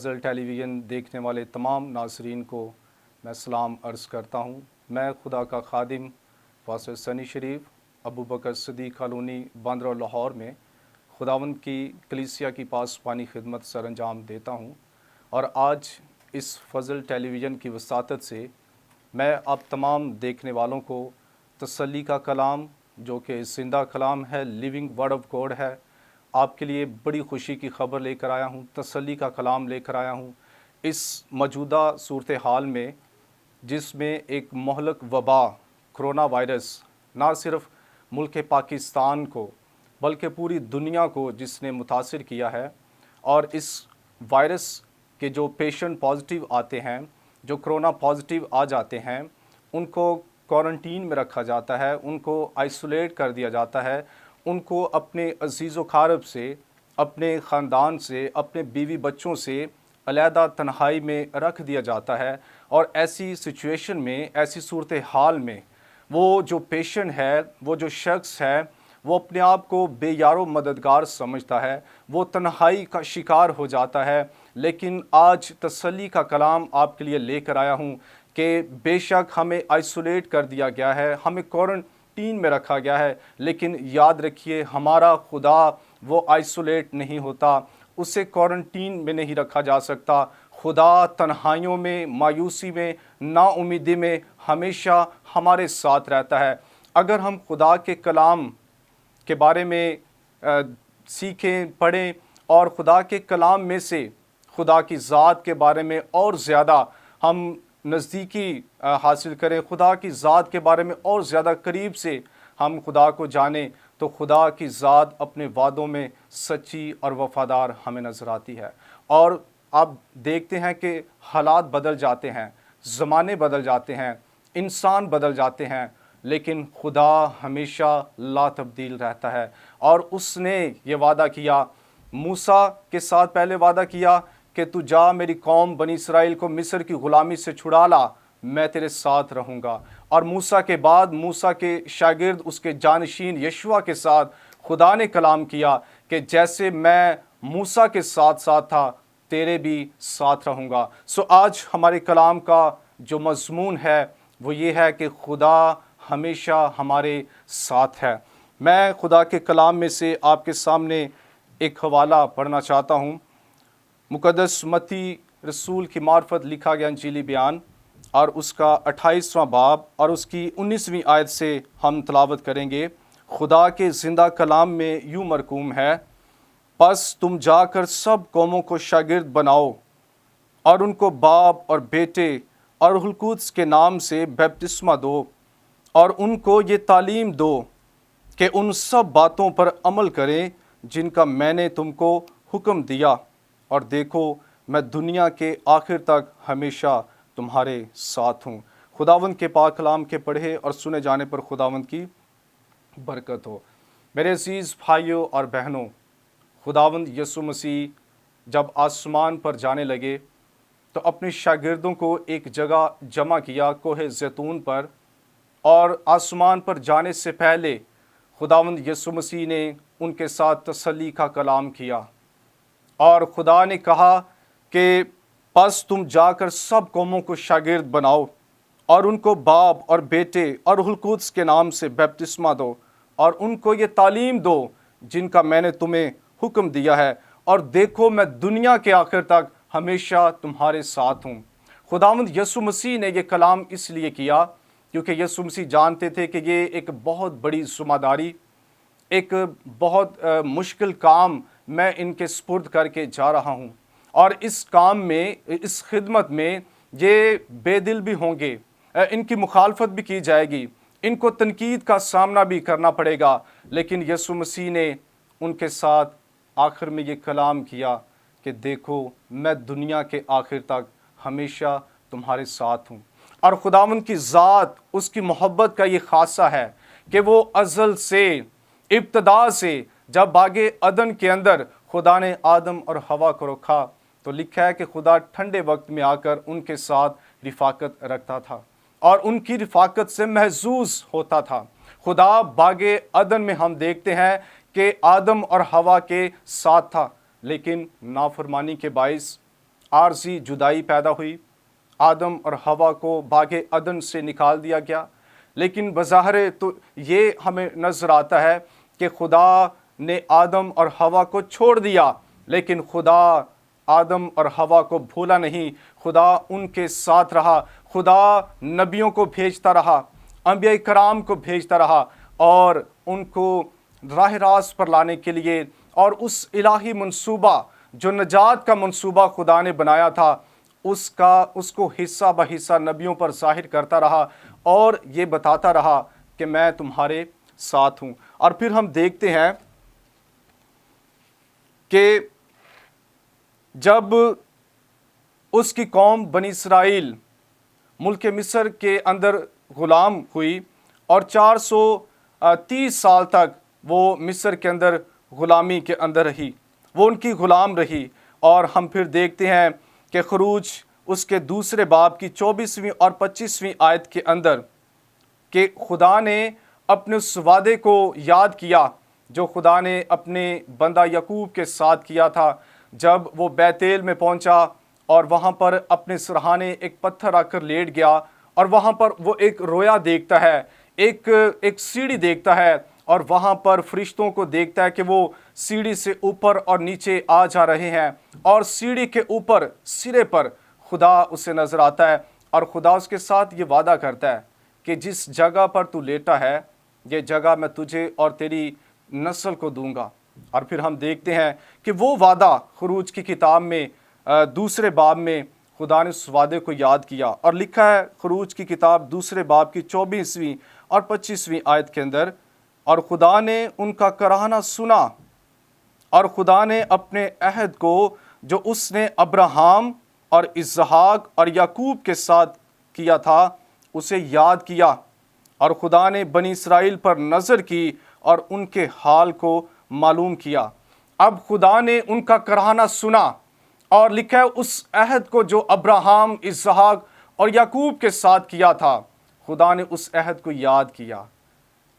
فضل ٹیلی vision دیکھنے والے تمام ناظرین کو میں سلام عرض کرتا ہوں۔ میں خدا کا خادم فاصل سنی شریف ابو بکر صدیق کالونی باندرہ لاہور میں خداوند کی کلیسیا کی پاسبانی خدمت سر انجام دیتا ہوں، اور آج اس فضل ٹیلی ویژن کی وساطت سے میں آپ تمام دیکھنے والوں کو تسلی کا کلام، جو کہ زندہ کلام ہے، لیونگ ورڈ آف گاڈ ہے، آپ کے لیے بڑی خوشی کی خبر لے کر آیا ہوں، تسلی کا کلام لے کر آیا ہوں۔ اس موجودہ صورتحال میں جس میں ایک مہلک وبا کرونا وائرس نہ صرف ملک پاکستان کو بلکہ پوری دنیا کو جس نے متاثر کیا ہے، اور اس وائرس کے جو پیشنٹ پازیٹیو آتے ہیں، جو کرونا پازیٹیو آ جاتے ہیں، ان کو کوارنٹین میں رکھا جاتا ہے، ان کو آئسولیٹ کر دیا جاتا ہے، ان کو اپنے عزیز و اقارب سے، اپنے خاندان سے، اپنے بیوی بچوں سے علیحدہ تنہائی میں رکھ دیا جاتا ہے۔ اور ایسی سچویشن میں، ایسی صورتحال میں وہ جو پیشنٹ ہے، وہ جو شخص ہے، وہ اپنے آپ کو بے یار و مددگار سمجھتا ہے، وہ تنہائی کا شکار ہو جاتا ہے۔ لیکن آج تسلی کا کلام آپ کے لیے لے کر آیا ہوں کہ بے شک ہمیں آئسولیٹ کر دیا گیا ہے، ہمیں کوارنٹین میں رکھا گیا ہے، لیکن یاد رکھیے ہمارا خدا وہ آئسولیٹ نہیں ہوتا، اسے کوارنٹین میں نہیں رکھا جا سکتا۔ خدا تنہائیوں میں، مایوسی میں، نا امیدی میں ہمیشہ ہمارے ساتھ رہتا ہے۔ اگر ہم خدا کے کلام کے بارے میں سیکھیں، پڑھیں، اور خدا کے کلام میں سے خدا کی ذات کے بارے میں اور زیادہ ہم نزدیکی حاصل کریں، خدا کی ذات کے بارے میں اور زیادہ قریب سے ہم خدا کو جانیں، تو خدا کی ذات اپنے وعدوں میں سچی اور وفادار ہمیں نظر آتی ہے۔ اور آپ دیکھتے ہیں کہ حالات بدل جاتے ہیں، زمانے بدل جاتے ہیں، انسان بدل جاتے ہیں، لیکن خدا ہمیشہ لا تبدیل رہتا ہے۔ اور اس نے یہ وعدہ کیا، موسیٰ کے ساتھ پہلے وعدہ کیا کہ تو جا میری قوم بنی اسرائیل کو مصر کی غلامی سے چھڑا لا، میں تیرے ساتھ رہوں گا۔ اور موسیٰ کے بعد موسیٰ کے شاگرد اس کے جانشین یشوع کے ساتھ خدا نے کلام کیا کہ جیسے میں موسیٰ کے ساتھ ساتھ تھا، تیرے بھی ساتھ رہوں گا۔ سو آج ہمارے کلام کا جو مضمون ہے وہ یہ ہے کہ خدا ہمیشہ ہمارے ساتھ ہے۔ میں خدا کے کلام میں سے آپ کے سامنے ایک حوالہ پڑھنا چاہتا ہوں۔ مقدس متی رسول کی معرفت لکھا گیا انجیلی بیان، اور اس کا 28واں باب اور اس کی 19ویں آیت سے ہم تلاوت کریں گے۔ خدا کے زندہ کلام میں یوں مرقوم ہے، پس تم جا کر سب قوموں کو شاگرد بناؤ اور ان کو باپ اور بیٹے اور روح القدس کے نام سے بپتسمہ دو، اور ان کو یہ تعلیم دو کہ ان سب باتوں پر عمل کریں جن کا میں نے تم کو حکم دیا، اور دیکھو میں دنیا کے آخر تک ہمیشہ تمہارے ساتھ ہوں۔ خداوند کے پاک کلام کے پڑھے اور سنے جانے پر خداوند کی برکت ہو۔ میرے عزیز بھائیوں اور بہنوں، خداوند یسوع مسیح جب آسمان پر جانے لگے تو اپنے شاگردوں کو ایک جگہ جمع کیا، کوہ زیتون پر، اور آسمان پر جانے سے پہلے خداوند یسوع مسیح نے ان کے ساتھ تسلی کا کلام کیا، اور خدا نے کہا کہ پس تم جا کر سب قوموں کو شاگرد بناؤ اور ان کو باپ اور بیٹے اور روح القدس کے نام سے بپتسمہ دو، اور ان کو یہ تعلیم دو جن کا میں نے تمہیں حکم دیا ہے، اور دیکھو میں دنیا کے آخر تک ہمیشہ تمہارے ساتھ ہوں۔ خداوند یسوع مسیح نے یہ کلام اس لیے کیا کیونکہ یسوع مسیح جانتے تھے کہ یہ ایک بہت بڑی ذمہ داری، ایک بہت مشکل کام میں ان کے سپرد کر کے جا رہا ہوں، اور اس کام میں، اس خدمت میں یہ بے دل بھی ہوں گے، ان کی مخالفت بھی کی جائے گی، ان کو تنقید کا سامنا بھی کرنا پڑے گا، لیکن یسوع مسیح نے ان کے ساتھ آخر میں یہ کلام کیا کہ دیکھو میں دنیا کے آخر تک ہمیشہ تمہارے ساتھ ہوں۔ اور خداوند کی ذات، اس کی محبت کا یہ خاصہ ہے کہ وہ ازل سے، ابتدا سے، جب باغ عدن کے اندر خدا نے آدم اور حوا کو رکھا تو لکھا ہے کہ خدا ٹھنڈے وقت میں آ کر ان کے ساتھ رفاقت رکھتا تھا اور ان کی رفاقت سے محظوظ ہوتا تھا۔ خدا باغ عدن میں ہم دیکھتے ہیں کہ آدم اور حوا کے ساتھ تھا، لیکن نافرمانی کے باعث आर्जी जुदाई पैदा हुई, आदम और हवा को बागे अदन से निकाल दिया गया। लेकिन बज़ाहिर तो ये हमें नज़र आता है कि खुदा ने आदम और हवा को छोड़ दिया, लेकिन खुदा आदम और हवा को भूला नहीं, खुदा उनके साथ रहा। खुदा नबियों को भेजता रहा, अंबिया कराम को भेजता रहा और उनको राह रास्त पर लाने के लिए, और उस इलाही मंसूबा जो नजात का मंसूबा खुदा ने बनाया था उसको हिस्सा ब हिस्सा नबियों पर ज़ाहिर करता रहा और ये बताता रहा कि मैं तुम्हारे साथ हूँ। और फिर हम देखते हैं कि जब उसकी कौम बनी इसराइल मुल्क मिस्र के अंदर ग़ुलाम हुई और 430 साल तक वो मिस्र के अंदर ग़ुलामी के अंदर रही, वो उनकी ग़ुलाम रही। और हम फिर देखते हैं कि खरूज उसके दूसरे बाब की 24वीं और 25वीं आयत के अंदर कि खुदा ने अपने उस वादे को याद किया जो खुदा ने अपने बंदा यकूब के साथ किया था, जब वो बैतेल में पहुंचा और वहाँ पर अपने सरहाने एक पत्थर आकर लेट गया और वहाँ पर वो एक रोया देखता है, एक सीढ़ी देखता है और वहाँ पर फरिश्तों को देखता है कि वो सीढ़ी से ऊपर और नीचे आ जा रहे हैं और सीढ़ी के ऊपर सिरे पर खुदा उसे नज़र आता है और खुदा उसके साथ ये वादा करता है कि जिस जगह पर तू लेटा है ये जगह मैं तुझे और तेरी नस्ल को दूंगा। और फिर हम देखते हैं कि वो वादा खरूज की किताब में दूसरे बाब में खुदा ने उस वादे को याद किया और लिखा है खरूज की किताब दूसरे बाब की 24वीं और 25वीं आयत के अंदर, और खुदा ने उनका कराहना सुना और खुदा ने अपने अहद को जो उसने अब्राहम और इसहाक और याकूब के साथ किया था उसे याद किया, और खुदा ने बनी इसराइल पर नज़र की और उनके हाल को मालूम किया। अब खुदा ने उनका कराहना सुना और लिखा है उस अहद को जो अब्राहम, इसहाक और याकूब के साथ किया था, खुदा ने उस अहद को याद किया।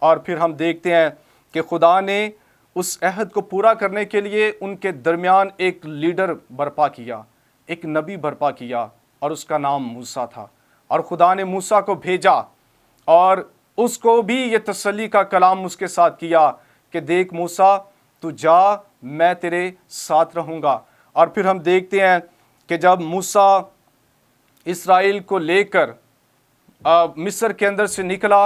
और फिर हम देखते हैं कि खुदा ने उस अहद को पूरा करने के लिए उनके दरमियान एक लीडर बर्पा किया, एक नबी बर्पा किया और उसका नाम मूसा था। और खुदा ने मूसा को भेजा और उसको भी ये तसल्ली का कलाम उसके साथ किया कि देख मूसा तू जा, मैं तेरे साथ रहूँगा। और फिर हम देखते हैं कि जब मूसा इसराइल को लेकर मिस्र के अंदर से निकला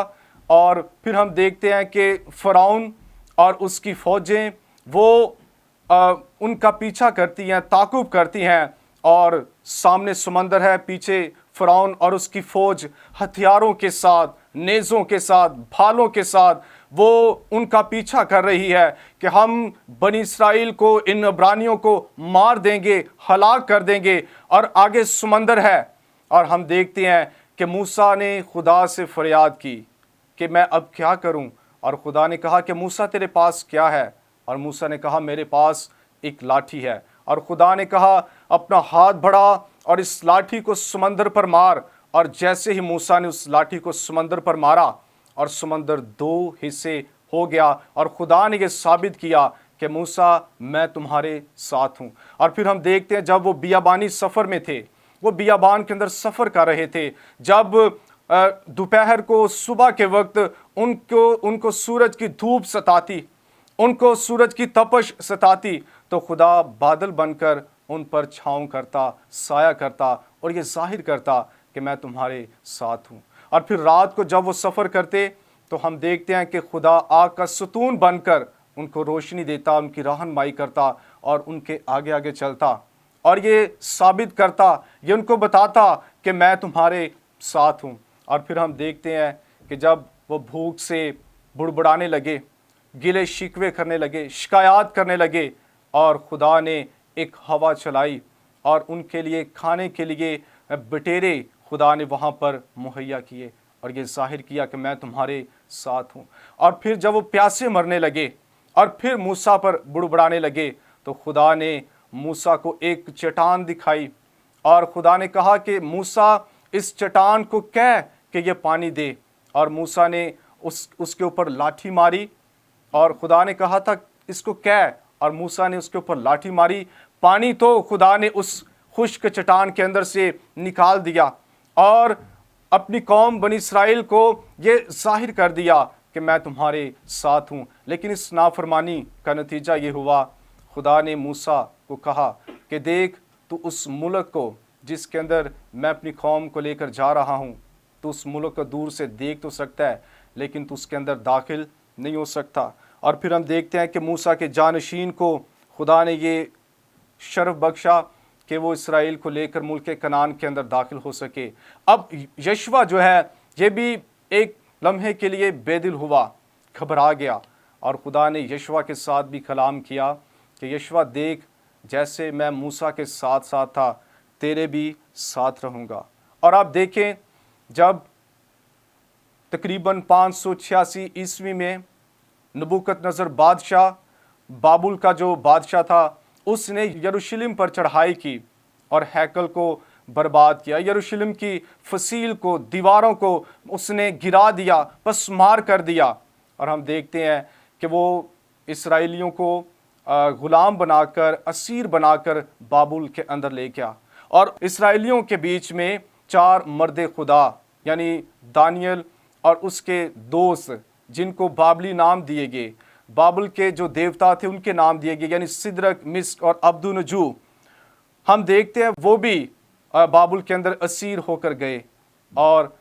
और फिर हम देखते हैं कि फ़िरौन और उसकी फ़ौजें वो उनका पीछा करती हैं, ताक़ुब करती हैं और सामने समंदर है, पीछे फ़िरौन और उसकी फ़ौज हथियारों के साथ, नेज़ों के साथ, भालों के साथ वो उनका पीछा कर रही है कि हम बनी इसराइल को, इन इब्रानियों को मार देंगे, हलाक कर देंगे, और आगे समंदर है। और हम देखते हैं कि मूसा ने खुदा से फरियाद की कि मैं अब क्या करूं, और खुदा ने कहा कि मूसा तेरे पास क्या है, और मूसा ने कहा मेरे पास एक लाठी है। और खुदा ने कहा अपना हाथ बढ़ा और इस लाठी को समंदर पर मार, और जैसे ही मूसा ने उस लाठी को समंदर पर मारा और समंदर दो हिस्से हो गया, और खुदा ने ये साबित किया कि मूसा मैं तुम्हारे साथ हूँ। और फिर हम देखते हैं जब वो बियाबानी सफ़र में थे, वो बियाबान के अंदर सफ़र कर रहे थे, जब दोपहर को, सुबह के वक्त उनको सूरज की धूप सताती, उनको सूरज की तपश सताती, तो खुदा बादल बनकर उन पर छाँव करता, साया करता और ये जाहिर करता कि मैं तुम्हारे साथ हूँ। और फिर रात को जब वो सफ़र करते तो हम देखते हैं कि खुदा आग का सतून बनकर उनको रोशनी देता, उनकी रहनुमाई करता और उनके आगे आगे चलता और ये साबित करता, ये उनको बताता कि मैं तुम्हारे साथ हूँ। और फिर हम देखते हैं कि जब वो भूख से बुड़बुड़ाने लगे, गिले शिकवे करने लगे, शिकायत करने लगे, और खुदा ने एक हवा चलाई और उनके लिए खाने के लिए बटेरे खुदा ने वहाँ पर मुहैया किए और ये जाहिर किया कि मैं तुम्हारे साथ हूँ। और फिर जब वो प्यासे मरने लगे और फिर मूसा पर बुड़बुड़ाने लगे तो खुदा ने मूसा को एक चट्टान दिखाई और खुदा ने कहा कि मूसा इस चट्टान को कह कि ये पानी दे, और मूसा ने उसके ऊपर लाठी मारी और खुदा ने कहा था इसको कह, और मूसा ने उसके ऊपर लाठी मारी। पानी तो खुदा ने उस खुश्क चट्टान के अंदर से निकाल दिया और अपनी कौम बनी इसराइल को ये जाहिर कर दिया कि मैं तुम्हारे साथ हूँ। लेकिन इस नाफरमानी का नतीजा ये हुआ, खुदा ने मूसा को कहा कि देख, तू उस मुल्क को जिसके अंदर मैं अपनी कौम को लेकर जा रहा हूँ, तो उस मुल्क को दूर से देख तो सकता है, लेकिन तू उसके अंदर दाखिल नहीं हो सकता। और फिर हम देखते हैं कि मूसा के जानशीन को खुदा ने ये शर्फ बख्शा कि वो इसराइल को लेकर मुल्क कनान के अंदर दाखिल हो सके। अब यशवा जो है ये भी एक लम्हे के लिए बेदिल हुआ, घबरा गया, और खुदा ने यशवा के साथ भी कलाम किया कि यशवा देख, जैसे मैं मूसा के साथ साथ था, तेरे भी साथ रहूँगा। और आप देखें, जब तकरीबन 586 ईस्वी में नबूकदनेस्सर बादशाह, बाबुल का जो बादशाह था, उसने यरूशलेम पर चढ़ाई की और हैकल को बर्बाद किया। यरूशलेम की फसील को, दीवारों को उसने गिरा दिया, पसमार कर दिया। और हम देखते हैं कि वो इसराइलियों को गुलाम बनाकर, असीर बनाकर बाबुल के अंदर ले गया। और इसराइलियों के बीच में 4 मर्द खुदा यानी दानियल और उसके दोस्त, जिनको बाबली नाम दिए गए, बाबुल के जो देवता थे उनके नाम दिए गए, यानी सिदरक, मिस्क और अब्दुनजू, हम देखते हैं वो भी बाबुल के अंदर असीर होकर गए। और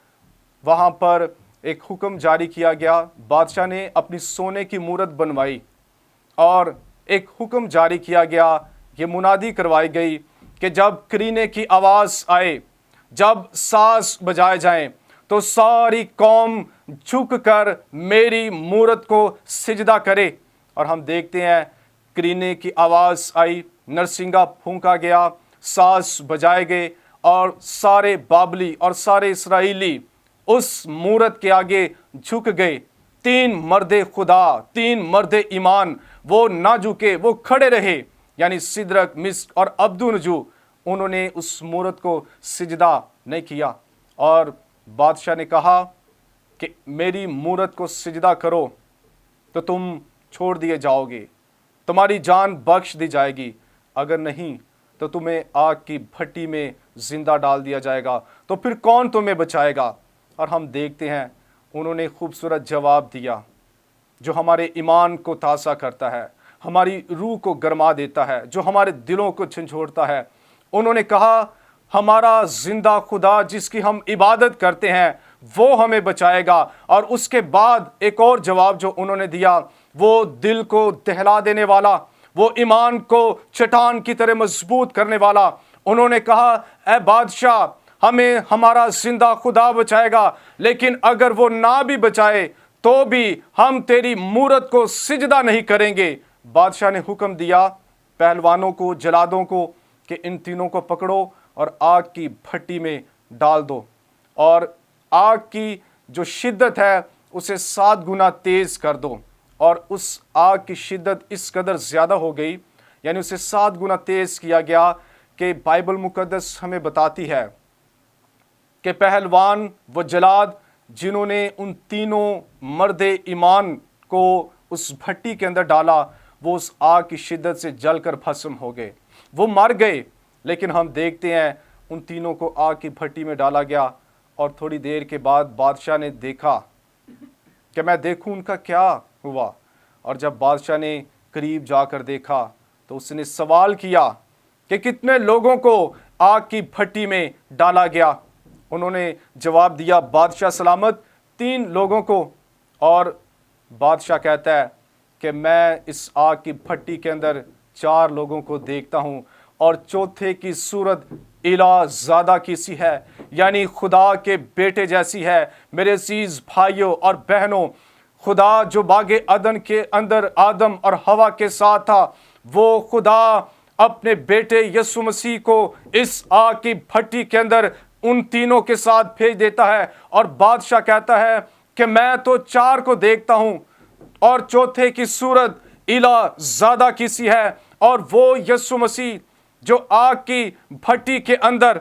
वहाँ पर एक हुक्म जारी किया गया, बादशाह ने अपनी सोने की मूरत बनवाई और एक हुक्म जारी किया गया, ये मुनादी करवाई गई कि जब करीने की आवाज़ आए, जब साज बजाए जाएं, तो सारी कौम झुक कर मेरी मूरत को सिजदा करे। और हम देखते हैं करीने की आवाज़ आई, नरसिंगा फूंका गया, साज बजाए गए और सारे बाबली और सारे इसराइली उस मूरत के आगे झुक गए। 3 मर्द खुदा, 3 मर्द ईमान, वो ना झुके, वो खड़े रहे, यानी सिदरक, मिस्क और अब्दुनजू, उन्होंने उस मूरत को सिजदा नहीं किया। और बादशाह ने कहा कि मेरी मूरत को सिजदा करो तो तुम छोड़ दिए जाओगे, तुम्हारी जान बख्श दी जाएगी, अगर नहीं तो तुम्हें आग की भट्टी में जिंदा डाल दिया जाएगा, तो फिर कौन तुम्हें बचाएगा। और हम देखते हैं उन्होंने खूबसूरत जवाब दिया जो हमारे ईमान को ताज़ा करता है, हमारी रूह को गरमा देता है, जो हमारे दिलों को झंझोड़ता है। उन्होंने कहा, हमारा जिंदा खुदा जिसकी हम इबादत करते हैं वो हमें बचाएगा। और उसके बाद एक और जवाब जो उन्होंने दिया, वो दिल को दहला देने वाला, वो ईमान को चट्टान की तरह मजबूत करने वाला। उन्होंने कहा, ऐ बादशाह, हमें हमारा जिंदा खुदा बचाएगा, लेकिन अगर वो ना भी बचाए तो भी हम तेरी मूरत को सिजदा नहीं करेंगे। बादशाह ने हुक्म दिया पहलवानों को, जलादों को, कि इन तीनों को पकड़ो और आग की भट्टी में डाल दो, और आग की जो शिद्दत है उसे 7 गुना तेज कर दो। और उस आग की शिद्दत इस कदर ज़्यादा हो गई, यानी उसे 7 गुना तेज किया गया, कि बाइबल मुकद्दस हमें बताती है कि पहलवान व जलाद जिन्होंने उन तीनों मर्द ईमान को उस भट्टी के अंदर डाला, वो उस आग की शिद्दत से जलकर भस्म हो गए, वो मर गए। लेकिन हम देखते हैं उन तीनों को आग की भट्टी में डाला गया, और थोड़ी देर के बाद बादशाह ने देखा कि मैं देखूं उनका क्या हुआ। और जब बादशाह ने करीब जाकर देखा तो उसने सवाल किया कि कितने लोगों को आग की भट्टी में डाला गया। उन्होंने जवाब दिया, बादशाह सलामत, 3 लोगों को। और बादशाह कहता है कि मैं इस आग की भट्टी के अंदर 4 लोगों को देखता हूँ, और चौथे की सूरत इला ज़ादा की सी है, यानी खुदा के बेटे जैसी है। मेरे अजीज भाइयों और बहनों, खुदा जो बागे अदन के अंदर आदम और हवा के साथ था, वो खुदा अपने बेटे यीशु मसीह को इस आग की भट्टी के अंदर उन तीनों के साथ भेज देता है। और बादशाह कहता है कि मैं तो 4 को देखता हूँ, और चौथे की सूरत इला ज़ादा की सी है, और वो यीशु मसीह जो आग की भट्टी के अंदर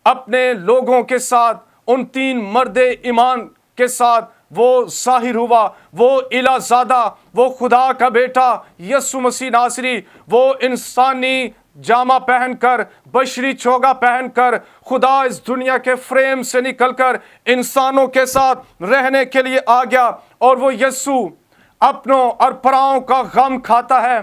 अपने लोगों के साथ, उन 3 मर्द ईमान के साथ वो ज़ाहिर हुआ, वो इलाज़ादा, वो खुदा का बेटा यीशु मसीह नासरी, वो इंसानी जामा पहनकर, बशरी चोगा पहनकर खुदा इस दुनिया के फ्रेम से निकलकर इंसानों के साथ रहने के लिए आ गया। और वो यीशु अपनों और पराओं का गम खाता है।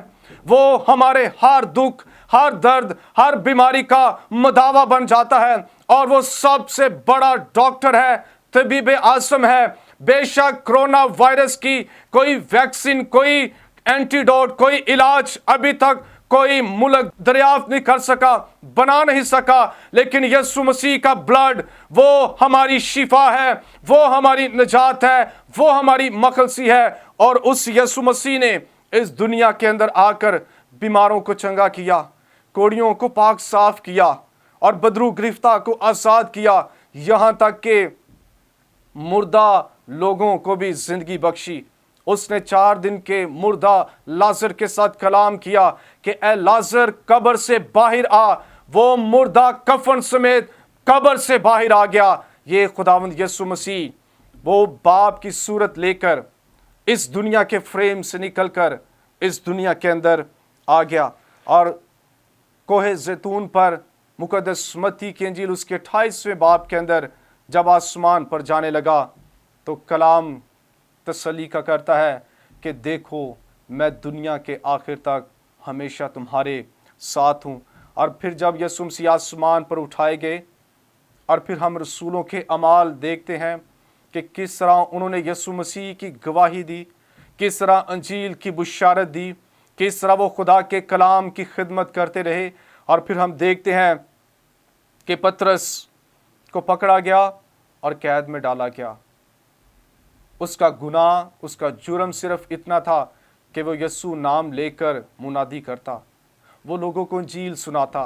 वो हमारे हर दुख, हर दर्द, हर बीमारी का मदावा बन जाता है। और वो सबसे बड़ा डॉक्टर है, तबीब आज़म है। बेशक कोरोना वायरस की कोई वैक्सीन, कोई एंटीडोट, कोई इलाज अभी तक कोई मुल्क दरियाफ्त नहीं कर सका, बना नहीं सका, लेकिन यीशु मसीह का ब्लड वो हमारी शिफा है, वो हमारी निजात है, वो हमारी मखलसी है। और उस यीशु मसीह ने इस दुनिया के अंदर आकर बीमारों को चंगा किया, कोड़ियों को पाक साफ किया और बदरू गिरफ्तार को आज़ाद किया, यहाँ तक कि मुर्दा लोगों को भी जिंदगी बख्शी। उसने 4 दिन के मुर्दा लाजर के साथ कलाम किया कि ए लाजर कब्र से बाहर आ। वो मुर्दा कफन समेत कब्र से बाहर आ गया। ये खुदावंद यीशु मसीह वो बाप की सूरत लेकर इस दुनिया के फ्रेम से निकलकर इस दुनिया के अंदर आ गया। और कोहे जैतून पर मुकद्दस मत्ती की इंजील उसके 28वें बाब के अंदर जब आसमान पर जाने लगा तो कलाम तसल्ली का करता है कि देखो मैं दुनिया के आखिर तक हमेशा तुम्हारे साथ हूँ। और फिर जब यीशु मसीह आसमान पर उठाए गए और फिर हम रसूलों के अमाल देखते हैं कि किस तरह उन्होंने यीशु मसीह की गवाही दी, किस तरह अंजील की बुशारत दी, किस तरह वो खुदा के कलाम की खिदमत करते रहे। और फिर हम देखते हैं कि पतरस को पकड़ा गया और कैद में डाला गया। उसका गुनाह, उसका जुर्म सिर्फ इतना था कि वो यीशु नाम लेकर मुनादी करता, वो लोगों को इंजील सुनाता,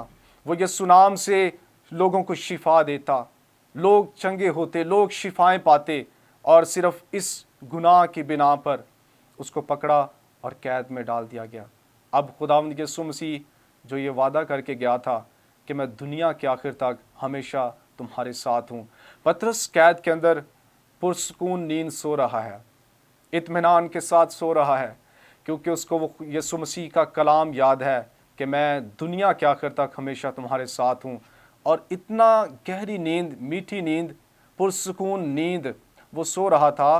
वो यीशु नाम से लोगों को शिफा देता, लोग चंगे होते, लोग शिफाएं पाते। और सिर्फ इस गुनाह की बिना पर उसको पकड़ा और कैद में डाल दिया गया। अब खुदावंद यीशु मसीह जो ये वादा करके गया था कि मैं दुनिया के आखिर तक हमेशा तुम्हारे साथ हूँ। पतरस कैद के अंदर पुरसकून नींद सो रहा है, इत्मीनान के साथ सो रहा है, क्योंकि उसको वो यीशु मसीह का कलाम याद है कि मैं दुनिया के आखिर तक हमेशा तुम्हारे साथ हूँ। और इतना गहरी नींद, मीठी नींद, पुरसकून नींद वो सो रहा था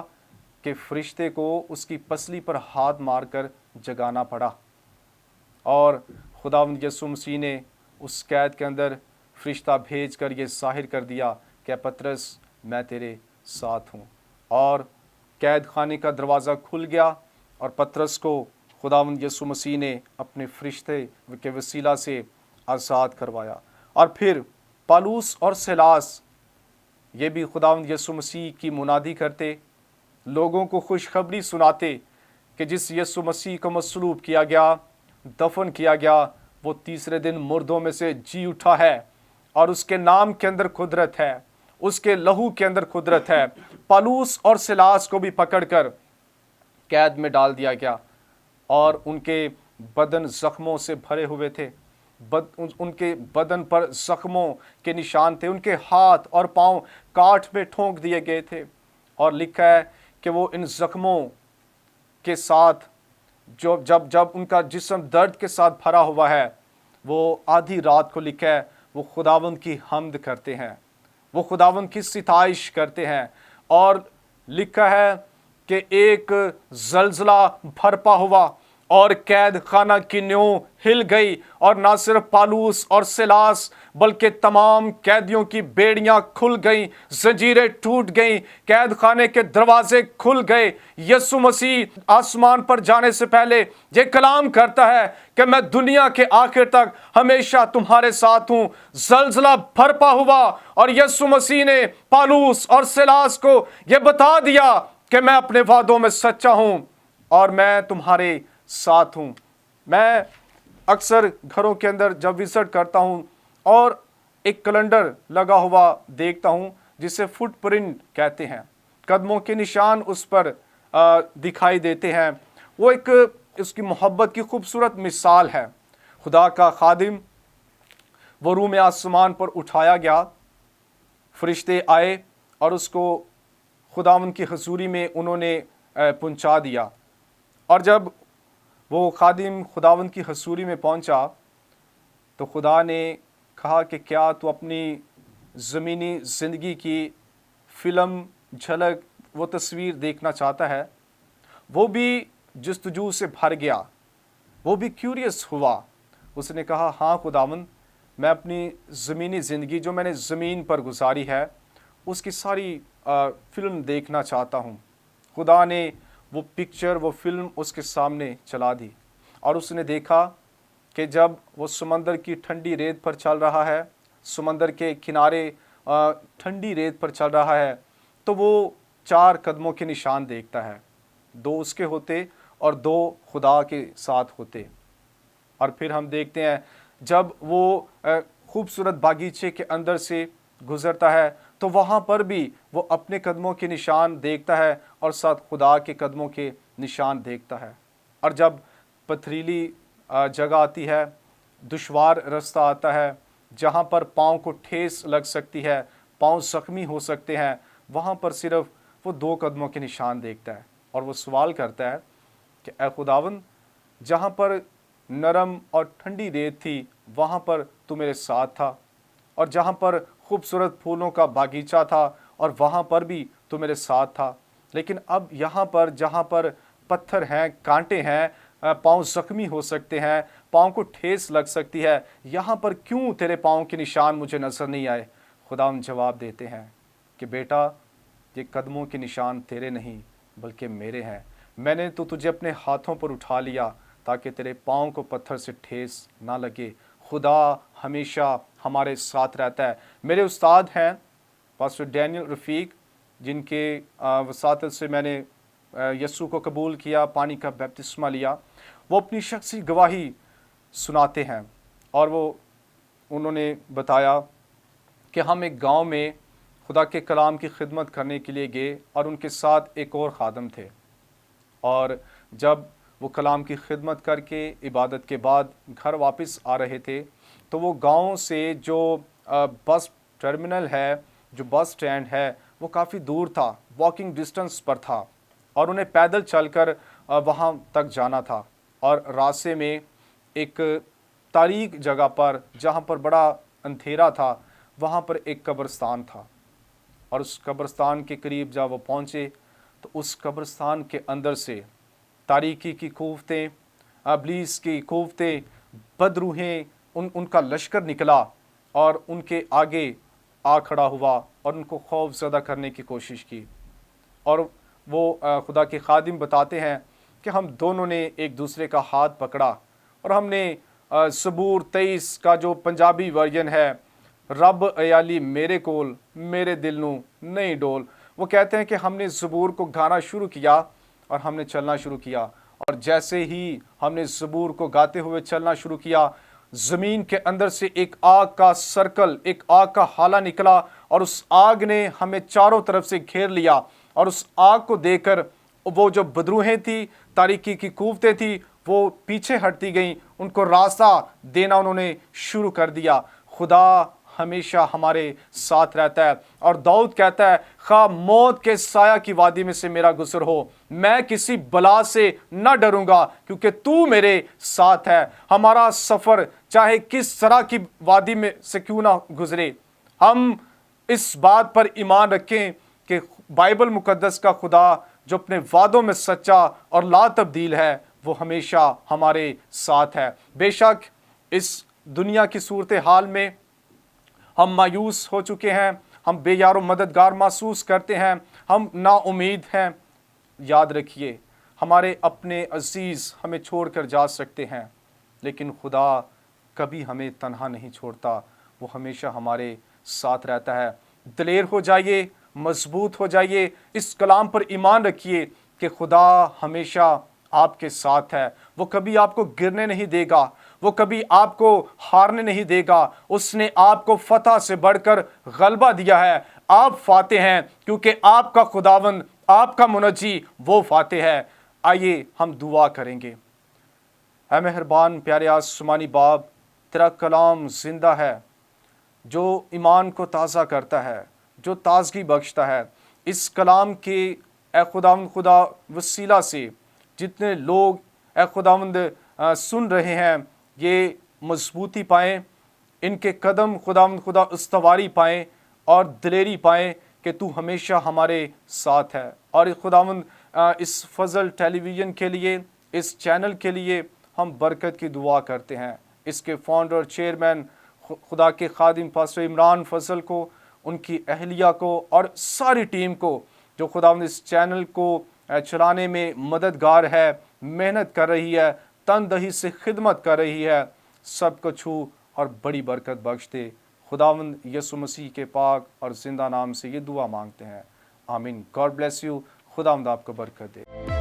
कि फरिश्ते को उसकी पसली पर हाथ मारकर जगाना पड़ा। और खुदावंद यीशु मसीह ने उस कैद के अंदर फरिश्ता भेज कर ये ज़ाहिर कर दिया कि पतरस मैं तेरे साथ हूँ। और कैद खाने का दरवाज़ा खुल गया और पतरस को खुदावंद यीशु मसीह ने अपने फरिश्ते के वसीला से आज़ाद करवाया। और फिर पालूस और सिलास ये भी खुदावंद यीशु मसीह की मुनादी करते, लोगों को खुशखबरी सुनाते कि जिस यीशु मसीह को मसलूब किया गया, दफन किया गया, वो तीसरे दिन मुर्दों में से जी उठा है और उसके नाम के अंदर कुदरत है, उसके लहू के अंदर कुदरत है। पालूस और सिलास को भी पकड़कर कैद में डाल दिया गया और उनके बदन जख्मों से भरे हुए थे। उनके बदन पर जख्मों के निशान थे, उनके हाथ और पांव काठ में ठोंक दिए गए थे। और लिखा है कि वो इन जख्मों के साथ जो जब उनका जिस्म दर्द के साथ भरा हुआ है, वो आधी रात को लिखा है वो खुदावंद की हम्द करते हैं, वो खुदावंद की सिताइश करते हैं। और लिखा है कि एक जलजला भरपा हुआ और कैद खाना की न्यों हिल गई और ना सिर्फ पालूस और सिलास बल्कि तमाम कैदियों की बेड़ियां खुल गईं, जंजीरें टूट गईं, कैद खाने के दरवाजे खुल गए। यीशु मसीह आसमान पर जाने से पहले ये कलाम करता है कि मैं दुनिया के आखिर तक हमेशा तुम्हारे साथ हूँ। जलजला भरपा हुआ और यीशु मसीह ने पालूस और सिलास को ये बता दिया कि मैं अपने वादों में सच्चा हूँ और मैं तुम्हारे साथ हूँ। मैं अक्सर घरों के अंदर जब विजिट करता हूँ और एक कैलेंडर लगा हुआ देखता हूँ जिसे फुटप्रिंट कहते हैं, कदमों के निशान उस पर दिखाई देते हैं। वो एक उसकी मोहब्बत की खूबसूरत मिसाल है। खुदा का खादिम वो रूह में आसमान पर उठाया गया, फरिश्ते आए और उसको खुदावंद की हजूरी में उन्होंने पहुंचा दिया। और जब वो खादिम खुदावंद की हजूरी में पहुंचा تو خدا نے کہا کہ کیا تو اپنی زمینی زندگی کی فلم جھلک وہ تصویر دیکھنا چاہتا ہے؟ وہ بھی جستجو سے بھر گیا، وہ بھی کیوریس ہوا۔ اس نے کہا ہاں خداوند، میں اپنی زمینی زندگی جو میں نے زمین پر گزاری ہے اس کی ساری فلم دیکھنا چاہتا ہوں۔ خدا نے وہ پکچر، وہ فلم اس کے سامنے چلا دی، اور اس نے دیکھا کہ جب وہ سمندر کی ٹھنڈی ریت پر چل رہا ہے، سمندر کے کنارے ٹھنڈی ریت پر چل رہا ہے، تو وہ 4 قدموں کے نشان دیکھتا ہے، 2 اس کے ہوتے اور 2 خدا کے ساتھ ہوتے۔ اور پھر ہم دیکھتے ہیں جب وہ خوبصورت باغیچے کے اندر سے گزرتا ہے تو وہاں پر بھی وہ اپنے قدموں کے نشان دیکھتا ہے اور ساتھ خدا کے قدموں کے نشان دیکھتا ہے۔ اور جب پتھریلی جگہ آتی ہے، دشوار رستہ آتا ہے جہاں پر پاؤں کو ٹھیس لگ سکتی ہے، پاؤں زخمی ہو سکتے ہیں، وہاں پر صرف وہ 2 قدموں کے نشان دیکھتا ہے، اور وہ سوال کرتا ہے کہ اے خداوند، جہاں پر نرم اور ٹھنڈی ریت تھی وہاں پر تو میرے ساتھ تھا، اور جہاں پر خوبصورت پھولوں کا باغیچہ تھا اور وہاں پر بھی تو میرے ساتھ تھا، لیکن اب یہاں پر جہاں پر پتھر ہیں، کانٹے ہیں، پاؤں زخمی ہو سکتے ہیں، پاؤں کو ٹھیس لگ سکتی ہے، یہاں پر کیوں تیرے پاؤں کے نشان مجھے نظر نہیں آئے؟ خداوند جواب دیتے ہیں کہ بیٹا، یہ قدموں کے نشان تیرے نہیں بلکہ میرے ہیں۔ میں نے تو تجھے اپنے ہاتھوں پر اٹھا لیا تاکہ تیرے پاؤں کو پتھر سے ٹھیس نہ لگے۔ خدا ہمیشہ ہمارے ساتھ رہتا ہے۔ میرے استاد ہیں پاسٹر ڈینیل رفیق، جن کے وساطت سے میں نے یسوع کو قبول کیا، پانی کا بپتسمہ لیا۔ وہ اپنی شخصی گواہی سناتے ہیں، اور انہوں نے بتایا کہ ہم ایک گاؤں میں خدا کے کلام کی خدمت کرنے کے لیے گئے، اور ان کے ساتھ ایک اور خادم تھے، اور جب وہ کلام کی خدمت کر کے عبادت کے بعد گھر واپس آ رہے تھے تو وہ گاؤں سے جو بس ٹرمینل ہے، جو بس سٹینڈ ہے، وہ کافی دور تھا، واکنگ ڈسٹنس پر تھا، اور انہیں پیدل چل کر وہاں تک جانا تھا۔ اور راستے میں ایک تاریک جگہ پر جہاں پر بڑا اندھیرا تھا، وہاں پر ایک قبرستان تھا، اور اس قبرستان کے قریب جب وہ پہنچے تو اس قبرستان کے اندر سے تاریکی کی قوتیں، ابلیس کی قوتیں، بدروحیں، ان کا لشکر نکلا اور ان کے آگے آ کھڑا ہوا اور ان کو خوف زدہ کرنے کی کوشش کی۔ اور وہ خدا کے خادم بتاتے ہیں کہ ہم دونوں نے ایک دوسرے کا ہاتھ پکڑا، اور ہم نے زبور 23 کا جو پنجابی ورژن ہے، رب ایالی میرے کول میرے دل نو نہیں ڈول، وہ کہتے ہیں کہ ہم نے زبور کو گانا شروع کیا اور ہم نے چلنا شروع کیا، اور جیسے ہی ہم نے زبور کو گاتے ہوئے چلنا شروع کیا، زمین کے اندر سے ایک آگ کا سرکل، ایک آگ کا ہالہ نکلا، اور اس آگ نے ہمیں چاروں طرف سے گھیر لیا، اور اس آگ کو دیکھ کر وہ جو بدروہیں تھی، تاریکی کی قوتیں تھی، وہ پیچھے ہٹتی گئیں، ان کو راستہ دینا انہوں نے شروع کر دیا۔ خدا ہمیشہ ہمارے ساتھ رہتا ہے، اور داؤد کہتا ہے خواہ موت کے سایہ کی وادی میں سے میرا گزر ہو، میں کسی بلا سے نہ ڈروں گا کیونکہ تو میرے ساتھ ہے۔ ہمارا سفر چاہے کس طرح کی وادی میں سے کیوں نہ گزرے، ہم اس بات پر ایمان رکھیں کہ بائبل مقدس کا خدا جو اپنے وعدوں میں سچا اور لا تبدیل ہے، وہ ہمیشہ ہمارے ساتھ ہے۔ بے شک اس دنیا کی صورتحال میں ہم مایوس ہو چکے ہیں، ہم بے یار و مددگار محسوس کرتے ہیں، ہم نا امید ہیں، یاد رکھیے ہمارے اپنے عزیز ہمیں چھوڑ کر جا سکتے ہیں، لیکن خدا کبھی ہمیں تنہا نہیں چھوڑتا، وہ ہمیشہ ہمارے ساتھ رہتا ہے۔ دلیر ہو جائیے، مضبوط ہو جائیے، اس کلام پر ایمان رکھیے کہ خدا ہمیشہ آپ کے ساتھ ہے، وہ کبھی آپ کو گرنے نہیں دے گا، وہ کبھی آپ کو ہارنے نہیں دے گا، اس نے آپ کو فتح سے بڑھ کر غلبہ دیا ہے۔ آپ فاتح ہیں کیونکہ آپ کا خداوند، آپ کا منجی وہ فاتح ہے۔ آئیے ہم دعا کریں گے۔ اے مہربان پیارے آسمانی باپ، تیرا کلام زندہ ہے، جو ایمان کو تازہ کرتا ہے، جو تازگی بخشتا ہے۔ اس کلام کے اے خداوند خدا وسیلہ سے جتنے لوگ اے خداوند سن رہے ہیں، یہ मजबूती पाएँ, इनके कदम खुदा استواری पाएँ اور دلیری پائیں کہ تو ہمیشہ ہمارے ساتھ ہے۔ اور خداوند اس فضل ٹیلی ویژن کے لیے، اس چینل کے لیے ہم برکت کی دعا کرتے ہیں۔ اس کے فاؤنڈر چیئرمین خدا کے خادم پاسٹر عمران فضل کو، ان کی اہلیہ کو اور ساری ٹیم کو جو خداوند اس چینل کو چلانے میں مددگار ہے، محنت کر رہی ہے، تن دہی سے خدمت کر رہی ہے، سب کو چھو اور بڑی برکت بخش دے۔ خداوند یسوع مسیح کے پاک اور زندہ نام سے یہ دعا مانگتے ہیں، آمین۔ گاڈ بلیس یو، خداوند آپ کو برکت دے۔